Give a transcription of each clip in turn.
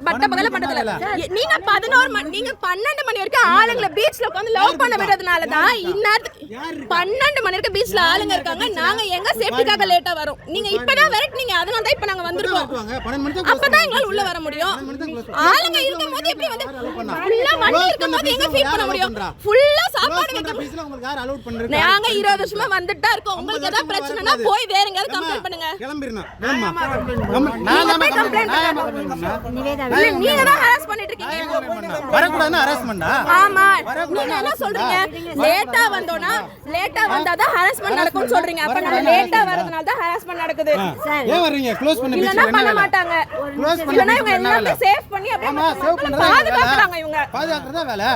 பட்ட பகல பண்றதுல நீங்க 11 மணி நீங்க 12 மணி வரைக்கும் ஆளுங்களை பீச்ல உட்கார்ந்து லவ் பண்ண விடுறதுனால தான் இந்நேரத்துக்கு 12 மணி வரைக்கும் பீச்ல ஆளுங்க இருக்காங்க. நாங்க எங்க சேஃப்டிக்காக லேட்டா வரோம். நீங்க இப்பதான் விரட்டுனீங்க, அதனால தான் இப்ப நாங்க வந்திருக்கோம். அப்பதான் எங்களால உள்ள வர முடியும். ஆளுங்க இருக்கும்போது எப்படி வந்து ஃபுல்லா வண்டி இருக்கும்போது எங்க ஃபீல் பண்ண முடியும்? ஃபுல்லா சாப்பாடு வைக்க நாங்க 20 வருஷமா வந்துட்டா இருக்கோம். உங்களுக்கு ஏதாவது பிரச்சனைனா போய் வேற எங்கயாவது கம்ப்ளைண்ட் பண்ணுங்க. கிளம்பிரணும். நீங்க தான் ஹராஸ் பண்ணிட்டு இருக்கீங்க. வரக்கூடாதுன்னா ஹராஸ்மெண்டா? ஆமா. நீங்க என்ன சொல்றீங்க? லேட்டா வந்தோனா லேட்டா வந்தாதான் ஹராஸ்மென்ட் நடக்கும்னு சொல்றீங்க. அப்ப நம்ம லேட்டா வரதுனால தான் ஹராஸ்மென்ட் நடக்குது. ஏன் வரீங்க? க்ளோஸ் பண்ணி இல்லனா பண்ண மாட்டாங்க. இல்லனா இவங்க எல்லாமே சேவ் பண்ணி அப்படியே சேவ் பண்றதா பாதுகாக்கறாங்க. இவங்க பாதுகாக்கறதா வேலை.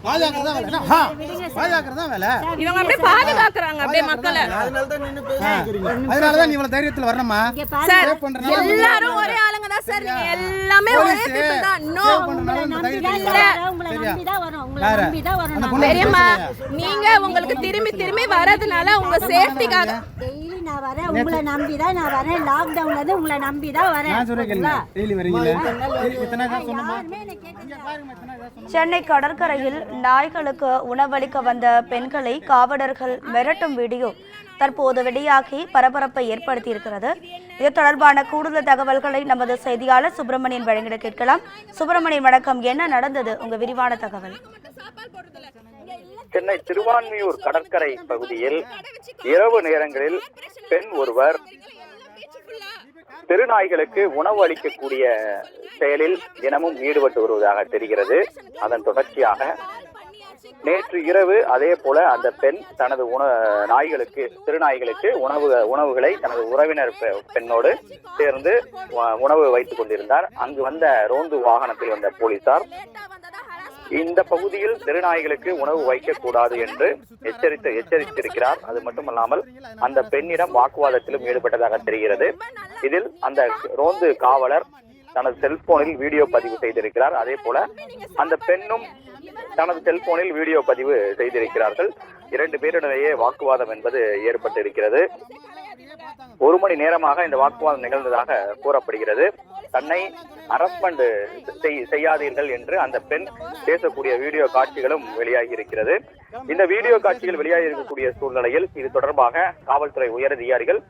பாதுகாக்கறதா வேலை. பாதுகாக்கறதா வேலை. இவங்க அப்படியே பாதுகாக்கறாங்க அப்படியே மக்களை. அதனால தான் நீ இவ்வளவு தைரியத்துல வரணுமா? சேவ் பண்றனால எல்லாரும் ஒரே ஆளுங்க தான் சார். நீங்க எல்லாமே ஒரே பீப்பிள் தான். நோ உங்களை நம்பி தான் வரோம். உங்களை நம்பி தான் வரோம். தெரியுமா? நீங்க உங்களுக்கு திரும்பி வரதுனால உங்க சேஃப்டிக்காக டெய்லி நான் வரேன். உங்களை நம்பி தான் நான் வரேன். லாக் டவுன்ல இருந்து உங்களை நம்பி தான் வரேன். நான் சொல்றேன் டெய்லி வரீங்களா? இத்தனை தான் சொன்னமா? சென்னை கடற்கரையில் நாய்களுக்கு உணவளிக்க வந்த பெண்களை காவலர்கள் மிரட்டும் வீடியோ தற்போது வெளியாகி பரபரப்பை ஏற்படுத்தி இருக்கிறது. இது தொடர்பான கூடுதல் தகவல்களை நமது செய்தியாளர் சுப்பிரமணியன் வழங்கிட கேட்கலாம். சுப்பிரமணியன் வணக்கம், என்ன நடந்தது? உங்க விரிவான தகவல். சென்னை திருவான்மியூர் கடற்கரை பகுதியில் இரவு நேரங்களில் பெண் ஒருவர் தெருநாய்களுக்கு உணவு அளிக்கக்கூடிய செயலில் தினமும் ஈடுபட்டு வருவதாக தெரிகிறது. அதன் தொடர்ச்சியாக நேற்று இரவு அதே போல அந்த பெண் தனது திருநாய்களுக்கு உணவுகளை தனது உறவினர் பெண்ணோடு சேர்ந்து உணவு வைத்துக் கொண்டிருந்தார். அங்கு வந்த ரோந்து வாகனத்தில் வந்த போலீசார் இந்த பகுதியில் தெருநாய்களுக்கு உணவு வைக்கக்கூடாது என்று எச்சரித்திருக்கிறார். அது மட்டுமல்லாமல் அந்த பெண்ணிடம் வாக்குவாதத்திலும் ஈடுபட்டதாக தெரிகிறது. இதில் அந்த ரோந்து காவலர் தனது செல்போனில் வீடியோ பதிவு செய்திருக்கிறார். அதே போல அந்த பெண்ணும் தனது செல்போனில் வீடியோ பதிவு செய்திருக்கிறார்கள். 2 பேரிடையே வாக்குவாதம் என்பது ஏற்பட்டு இருக்கிறது. 1 மணி நேரமாக இந்த வாக்குவாதம் நிகழ்ந்ததாக கூறப்படுகிறது. தன்னை அரஸ்ட்மெண்ட் செய்யாதீர்கள் என்று அந்த பெண் பேசக்கூடிய வீடியோ காட்சிகளும் வெளியாகி இருக்கிறது. இந்த வீடியோ காட்சிகள் வெளியாகி இருக்கக்கூடிய சூழ்நிலையில் இது தொடர்பாக காவல்துறை உயர் அதிகாரிகள்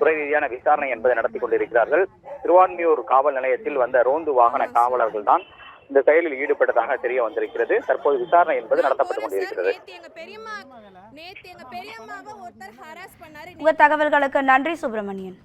துறை ரீதியான விசாரணை என்பதை நடத்தி கொண்டிருக்கிறார்கள். திருவான்மியூர் காவல் நிலையத்தில் வந்த ரோந்து வாகன காவலர்கள் தான் இந்த செயலில் ஈடுபட்டதாக தெரிய வந்திருக்கிறது. தற்போது விசாரணை என்பது நடத்தப்பட்டுக் கொண்டிருக்கிறது. உங்க தகவல்களுக்கு நன்றி சுப்பிரமணியன்.